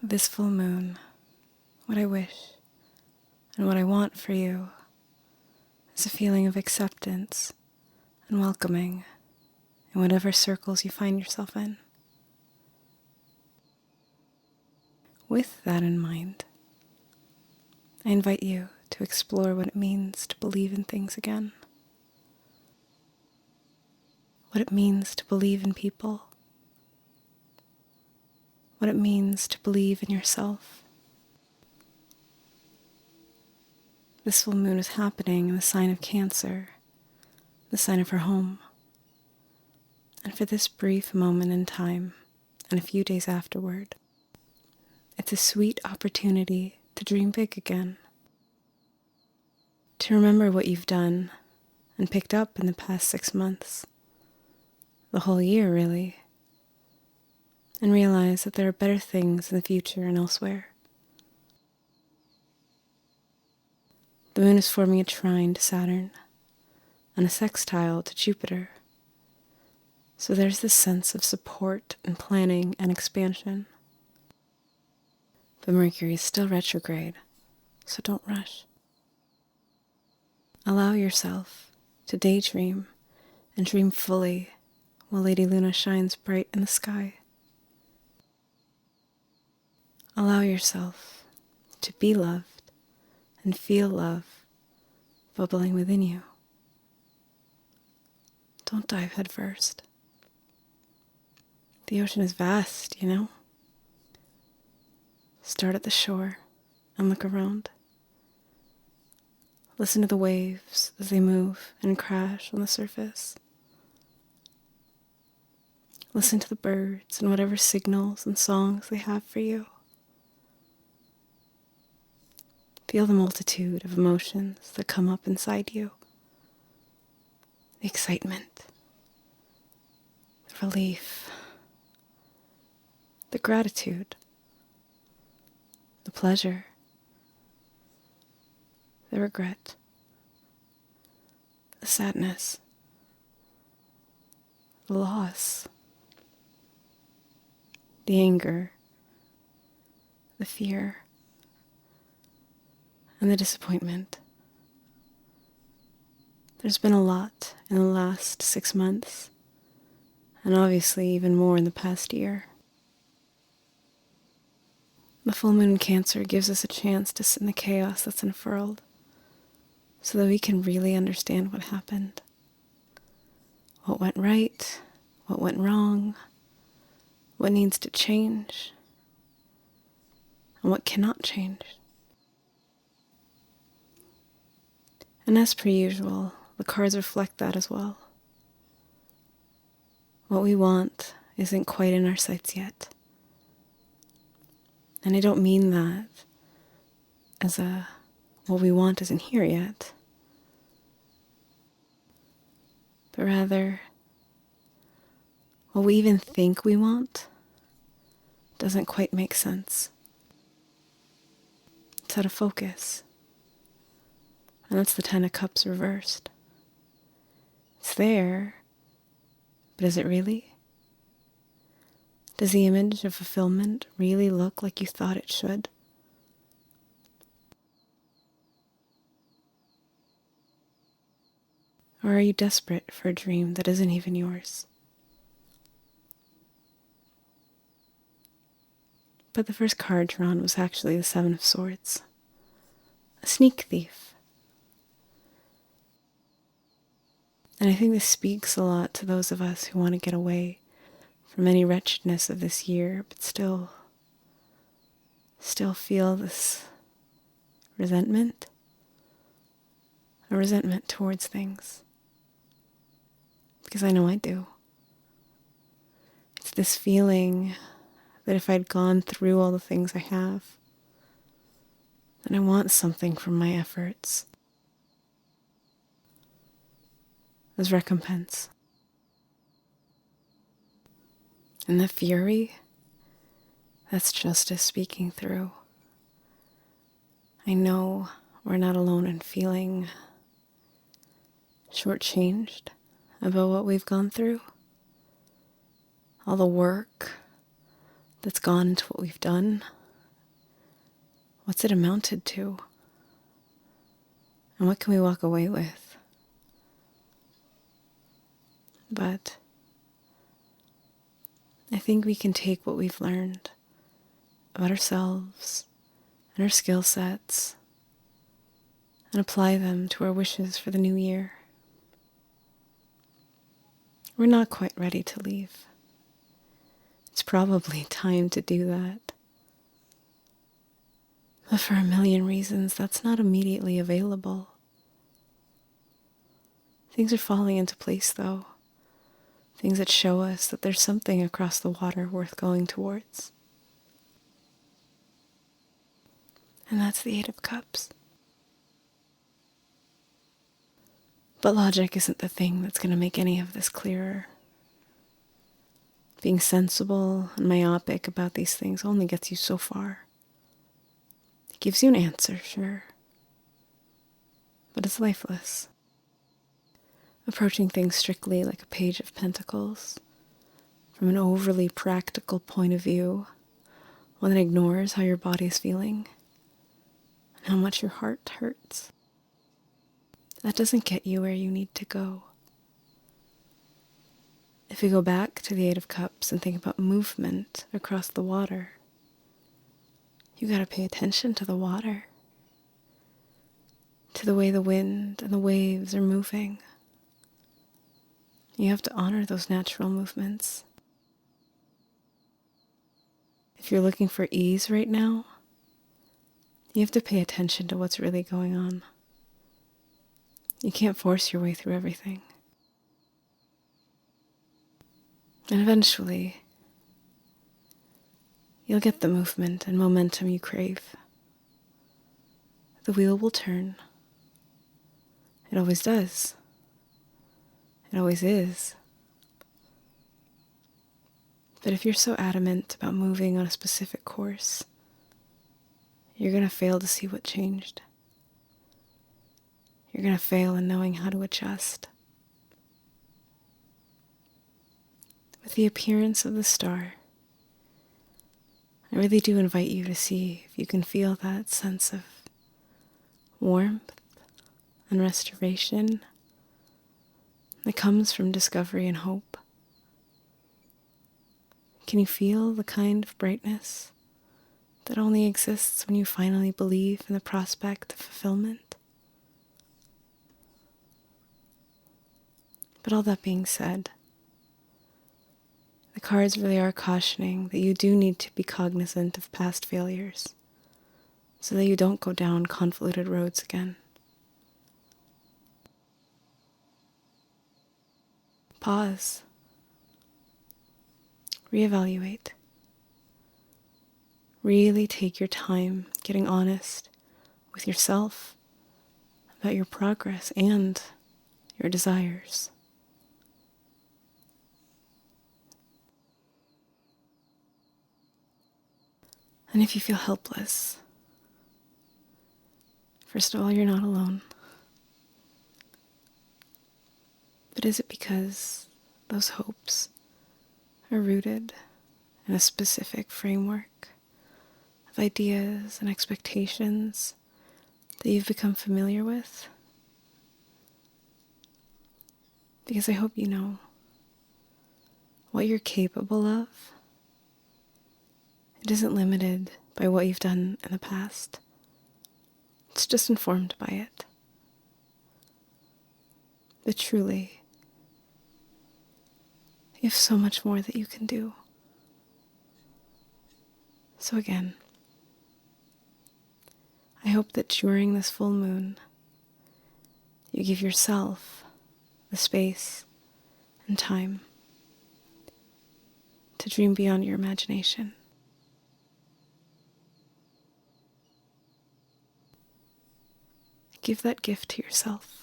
This full moon, what I wish and what I want for you is a feeling of acceptance and welcoming in whatever circles you find yourself in. With that in mind, I invite you to explore what it means to believe in things again. What it means to believe in people. What it means to believe in yourself. This full moon is happening in the sign of Cancer, the sign of her home. And for this brief moment in time, and a few days afterward, it's a sweet opportunity to dream big again. To remember what you've done and picked up in the past 6 months, the whole year really, and realize that there are better things in the future and elsewhere. The moon is forming a trine to Saturn and a sextile to Jupiter. So there's this sense of support and planning and expansion. But Mercury is still retrograde, so don't rush. Allow yourself to daydream and dream fully while Lady Luna shines bright in the sky. Allow yourself to be loved and feel love bubbling within you. Don't dive head first. The ocean is vast, you know? Start at the shore and look around. Listen to the waves as they move and crash on the surface. Listen to the birds and whatever signals and songs they have for you. Feel the multitude of emotions that come up inside you. The excitement, the relief, the gratitude, the pleasure, the regret, the sadness, the loss, the anger, the fear, and the disappointment. There's been a lot in the last 6 months, and obviously even more in the past year. The full moon in Cancer gives us a chance to sit in the chaos that's unfurled, so that we can really understand what happened. What went right, what went wrong, what needs to change, and what cannot change. And as per usual, the cards reflect that as well. What we want isn't quite in our sights yet. And I don't mean that as what we want isn't here yet, but rather what we even think we want doesn't quite make sense. It's out of focus. And that's the 10 of Cups reversed. It's there, but is it really? Does the image of fulfillment really look like you thought it should? Or are you desperate for a dream that isn't even yours? But the first card drawn was actually the 7 of Swords. A sneak thief. And I think this speaks a lot to those of us who want to get away from any wretchedness of this year, but still feel this resentment, a resentment towards things. Because I know I do. It's this feeling that if I'd gone through all the things I have, then I want something from my efforts as recompense. And the fury, that's justice speaking through. I know we're not alone in feeling shortchanged about what we've gone through. All the work that's gone into what we've done, What's it amounted to? And what can we walk away with? But I think we can take what we've learned about ourselves and our skill sets and apply them to our wishes for the new year. We're not quite ready to leave. It's probably time to do that. But for a million reasons, that's not immediately available. Things are falling into place, though. Things that show us that there's something across the water worth going towards. And that's the Eight of Cups. But logic isn't the thing that's going to make any of this clearer. Being sensible and myopic about these things only gets you so far. It gives you an answer, sure, but it's lifeless. Approaching things strictly like a page of Pentacles, from an overly practical point of view, one that ignores how your body is feeling and how much your heart hurts, that doesn't get you where you need to go. If we go back to the Eight of Cups and think about movement across the water, you gotta pay attention to the water, to the way the wind and the waves are moving. You have to honor those natural movements. If you're looking for ease right now, you have to pay attention to what's really going on. You can't force your way through everything. And eventually, you'll get the movement and momentum you crave. The wheel will turn. It always does. It always is. But if you're so adamant about moving on a specific course, you're going to fail to see what changed. You're going to fail in knowing how to adjust. With the appearance of the star, I really do invite you to see if you can feel that sense of warmth and restoration that comes from discovery and hope. Can you feel the kind of brightness that only exists when you finally believe in the prospect of fulfillment? But all that being said, the cards really are cautioning that you do need to be cognizant of past failures so that you don't go down convoluted roads again. Pause. Reevaluate. Really take your time getting honest with yourself about your progress and your desires. And if you feel helpless, first of all, you're not alone. But is it because those hopes are rooted in a specific framework of ideas and expectations that you've become familiar with? Because I hope you know what you're capable of. It isn't limited by what you've done in the past. It's just informed by it. But truly, you have so much more that you can do. So again, I hope that during this full moon, you give yourself the space and time to dream beyond your imagination. Give that gift to yourself.